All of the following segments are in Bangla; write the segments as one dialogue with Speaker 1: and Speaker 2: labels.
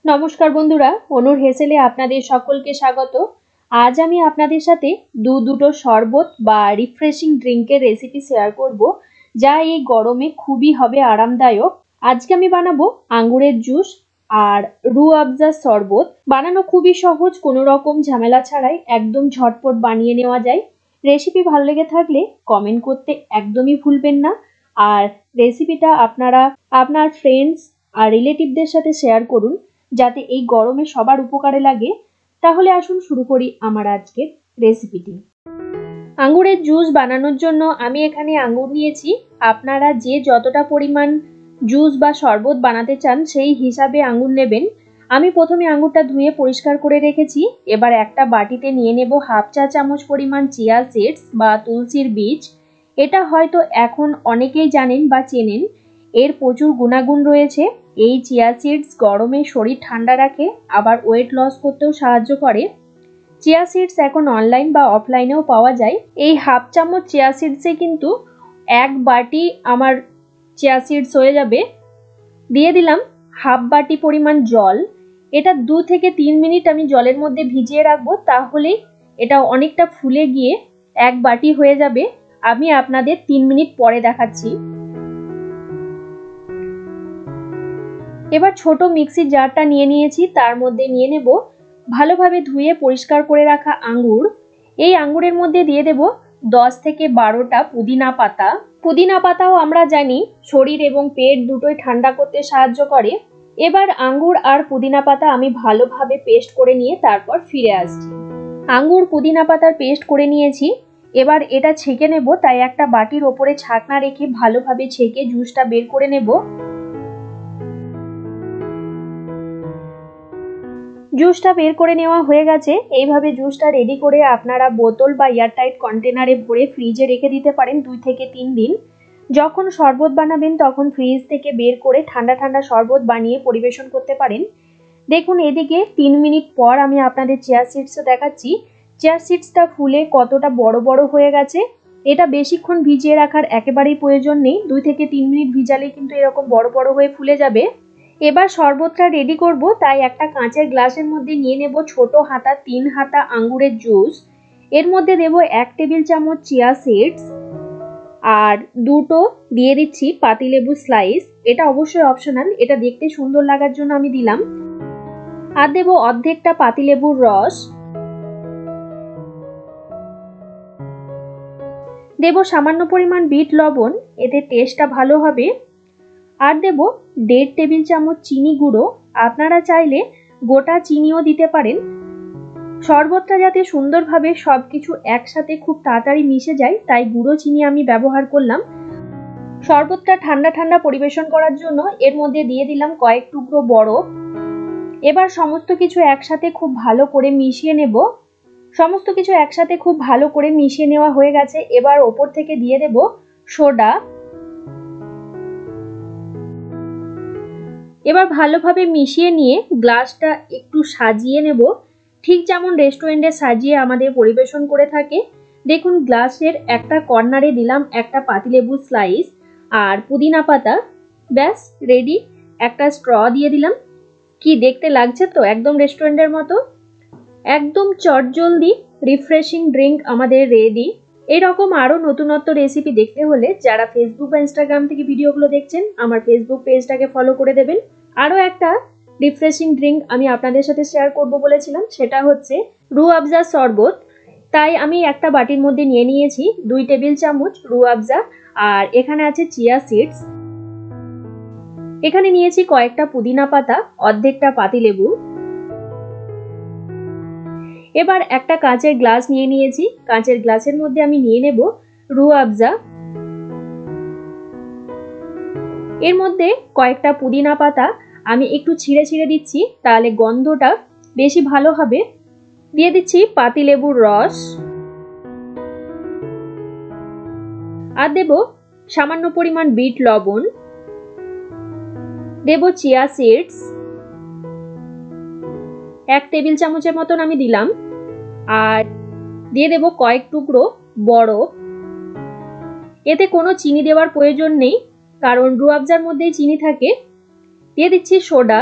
Speaker 1: নমস্কার বন্ধুরা, অনুর হেসেলে আপনাদের সকলকে স্বাগত। আজ আমি আপনাদের সাথে দুটো শরবত বা রিফ্রেশিং ড্রিঙ্কের রেসিপি শেয়ার করব, যা এই গরমে খুবই হবে আরামদায়ক। আজকে আমি বানাবো আঙ্গুরের জুস আর রুহ আফজার শরবত। বানানো খুবই সহজ, কোনো রকম ঝামেলা ছাড়াই একদম ঝটপট বানিয়ে নেওয়া যায়। রেসিপি ভালো লেগে থাকলে কমেন্ট করতে একদমই ভুলবেন না। আর রেসিপিটা আপনারা আপনার ফ্রেন্ডস আর রিলেটিভদের সাথে শেয়ার করুন, যাতে এই গরমে সবার উপকারে লাগে। তাহলে আসুন শুরু করি আমার আজকের রেসিপিটি। আঙ্গুরের জুস বানানোর জন্য আমি এখানে আঙ্গুর নিয়েছি। আপনারা যে যতটা পরিমাণ জুস বা শরবত বানাতে চান সেই হিসাবে আঙ্গুর নেবেন। আমি প্রথমে আঙ্গুরটা ধুয়ে পরিষ্কার করে রেখেছি। এবার একটা বাটিতে নিয়ে নেব হাফ চা চামচ পরিমাণ চিয়া সিডস বা তুলসীর বীজ। এটা হয়তো এখন অনেকেই জানেন বা চেনেন। এর প্রচুর গুণাগুণ রয়েছে। এই চিয়া সিডস গরমে শরীর ঠান্ডা রাখে, আবার ওয়েট লস করতেও সাহায্য করে। চিয়া সিডস এখন অনলাইন বা অফলাইনেও পাওয়া যায়। এই হাফ চামচ চিয়া সিডসে কিন্তু এক বাটি আমার চিয়া সিডস হয়ে যাবে। দিয়ে দিলাম হাফ বাটি পরিমাণ জল। এটা 2 থেকে 3 মিনিট আমি জলের মধ্যে ভিজিয়ে রাখবো, তাহলে এটা অনেকটা ফুলে গিয়ে এক বাটি হয়ে যাবে। আমি আপনাদের 3 মিনিট পরে দেখাচ্ছি। এবার ছোট মিক্সির জারটা নিয়ে নিয়েছি, তার মধ্যে নিয়ে নেব ভালোভাবে ধুয়ে পরিষ্কার করে রাখা আঙ্গুর। এই আঙ্গুরের মধ্যে দিয়ে দেব 10 থেকে 12টা পুদিনা পাতা। পুদিনা পাতাও আমরা জানি শরীর এবং পেট দুটোই ঠান্ডা করতে সাহায্য করে। এবার আঙ্গুর আর পুদিনা পাতা আমি ভালোভাবে পেস্ট করে নিয়ে তারপর ফিরে আসছি। আঙ্গুর পুদিনা পাতার পেস্ট করে নিয়েছি। এবার এটা ছেঁকে নেব, তাই একটা বাটির ওপরে ছাকনা রেখে ভালোভাবে ছেঁকে জুসটা বের করে নেব। জুসটা বের করে নেওয়া হয়ে গেছে। এইভাবে জুসটা রেডি করে আপনারা বোতল বা এয়ারটাইট কন্টেনারে ভরে ফ্রিজে রেখে দিতে পারেন 2 থেকে 3 দিন। যখন শরবত বানাবেন তখন ফ্রিজ থেকে বের করে ঠান্ডা ঠান্ডা শরবত বানিয়ে পরিবেশন করতে পারেন। দেখুন এদিকে 3 মিনিট পর আমি আপনাদের চিয়া সিডসও দেখাচ্ছি। চিয়া সিডসটা ফুলে কতটা বড় বড় হয়ে গেছে। এটা বেশিক্ষণ ভিজিয়ে রাখার একেবারেই প্রয়োজন নেই। 2 থেকে 3 মিনিট ভিজালে কিন্তু এরকম বড় বড় হয়ে ফুলে যাবে। এবার শরবতটা রেডি করব, তাই একটা কাঁচের গ্লাসের মধ্যে নিয়ে নেব ছোট হাতা 3 হাতা আঙ্গুরের জুস। এর মধ্যে দেব 1 টেবিল চামচ চিয়া সিডস আর দুটো দিয়ে দিচ্ছি পাতিলেবু স্লাইস। এটা অবশ্যই অপশনাল, এটা দেখতে সুন্দর লাগার জন্য আমি দিলাম। আর দেব অর্ধেকটা পাতিলেবুর রস। দেব সামান্য পরিমাণ বিট লবণ, এতে টেস্টটা ভালো হবে। আর দেব 1.5 টেবিল চামচ চিনি গুঁড়ো। আপনারা চাইলে গোটা চিনিও দিতে পারেন। শরবতটা যাতে সুন্দরভাবে সবকিছু একসাথে খুব তাড়াতাড়ি মিশে যায়, তাই গুঁড়ো চিনি আমি ব্যবহার করলাম। শরবতটা ঠান্ডা ঠান্ডা পরিবেশন করার জন্য এর মধ্যে দিয়ে দিলাম কয়েক টুকরো বরফ। এবার সমস্ত কিছু একসাথে খুব ভালো করে মিশিয়ে নেব। সমস্ত কিছু একসাথে খুব ভালো করে মিশিয়ে নেওয়া হয়ে গেছে। এবার ওপর থেকে দিয়ে দেব সোডা। এবার ভালোভাবে মিশিয়ে নিয়ে গ্লাসটা একটু সাজিয়ে নেব, ঠিক যেমন রেস্টুরেন্টে সাজিয়ে আমাদের পরিবেশন করে থাকে। দেখুন গ্লাসের একটা কর্নারে দিলাম একটা পাতিলেবু স্লাইস আর পুদিনা পাতা। ব্যাস রেডি। একটা স্ট্র দিয়ে দিলাম। কি দেখতে লাগছে তো একদম রেস্টুরেন্টের মতো। একদম চটজলদি রিফ্রেশিং ড্রিঙ্ক আমাদের রেডি। এরকম আরো নতুনত্ব রেসিপি দেখতে হলে যারা ফেসবুক বা ইনস্টাগ্রাম থেকে ভিডিওগুলো দেখছেন, আমার ফেসবুক পেজটাকে ফলো করে দেবেন। আরো একটা রিফ্রেশিং ড্রিঙ্ক আমি আপনাদের সাথে শেয়ার করব বলেছিলাম, সেটা হচ্ছে রুহ আফজা শরবত। তাই আমি একটা বাটির মধ্যে নিয়ে নিয়েছি 2 টেবিল চামচ রুহ আফজা, আর এখানে আছে চিয়া সিডস। এখানে নিয়েছি কয়েকটা পুদিনা পাতা, অর্ধেকটা পাতিলেবু। এবার একটা কাঁচের গ্লাস নিয়ে নিয়েছি। কাঁচের গ্লাসের মধ্যে আমি নিয়ে নেব রুহ আফজা। এর মধ্যে কয়েকটা পুদিনা পাতা আমি একটু ছিঁড়ে ছিঁড়ে দিচ্ছি, তাহলে গন্ধটা বেশি ভালো হবে। দিয়ে দিচ্ছি পাতিলেবুর রস। আর দেব সামান্য পরিমাণ বিট লবণ। দেব চিয়া সিডস 1 টেবিল চামচের মতন আমি দিলাম। আর দিয়ে দেব কয়েক টুকরো বরফ। এতে কোনো চিনি দেওয়ার প্রয়োজন নেই, কারণ রুহ আফজার মধ্যেই চিনি থাকে। দিয়ে দিচ্ছি সোডা।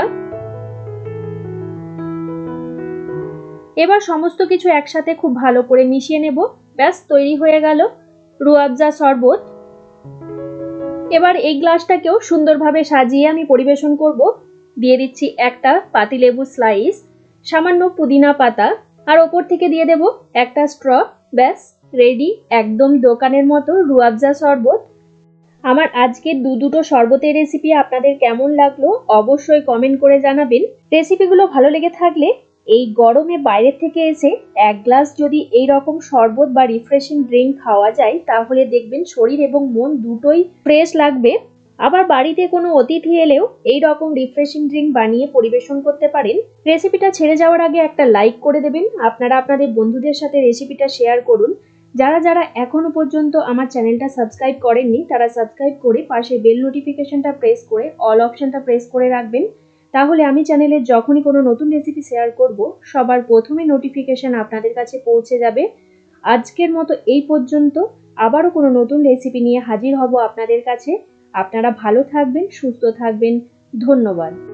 Speaker 1: এবার সমস্ত কিছু একসাথে খুব ভালো করে মিশিয়ে নেব। ব্যাস তৈরি হয়ে গেল রুয়াবজা শরবত। এবার এই গ্লাসটাকেও সুন্দরভাবে সাজিয়ে আমি পরিবেশন করব। দিয়ে দিচ্ছি একটা পাতিলেবু স্লাইস, সামান্য পুদিনা পাতা, আর ওপর থেকে দিয়ে দেব একটা স্ট্র। ব্যাস রেডি একদম দোকানের মতো রুয়াবজা শরবত। আমার আজকের দুটো শরবতের রেসিপি আপনাদের কেমন লাগলো অবশ্যই কমেন্ট করে জানাবেন। রেসিপিগুলো ভালো লেগে থাকলে এই গরমে বাইরে থেকে এসে এক গ্লাস যদি এই রকম শরবত বা রিফ্রেশিং ড্রিঙ্ক খাওয়া যায় তাহলে দেখবেন শরীর এবং মন দুটোই ফ্রেশ লাগবে। আবার বাড়িতে কোনো অতিথি এলেও এই রকম রিফ্রেশিং ড্রিঙ্ক বানিয়ে পরিবেশন করতে পারেন। রেসিপিটা ছেড়ে যাওয়ার আগে একটা লাইক করে দেবেন। আপনারা আপনাদের বন্ধুদের সাথে রেসিপিটা শেয়ার করুন। যারা যারা এখনো পর্যন্ত আমার চ্যানেলটা সাবস্ক্রাইব করেননি তারা সাবস্ক্রাইব করে পাশে বেল নোটিফিকেশনটা প্রেস করে অল অপশনটা প্রেস করে রাখবেন। তাহলে আমি চ্যানেলে যখনই কোনো নতুন রেসিপি শেয়ার করব সবার প্রথমে নোটিফিকেশন আপনাদের কাছে পৌঁছে যাবে। আজকের মতো এই পর্যন্ত, আবারও কোনো নতুন রেসিপি নিয়ে হাজির হব আপনাদের কাছে। আপনারা ভালো থাকবেন, সুস্থ থাকবেন। ধন্যবাদ।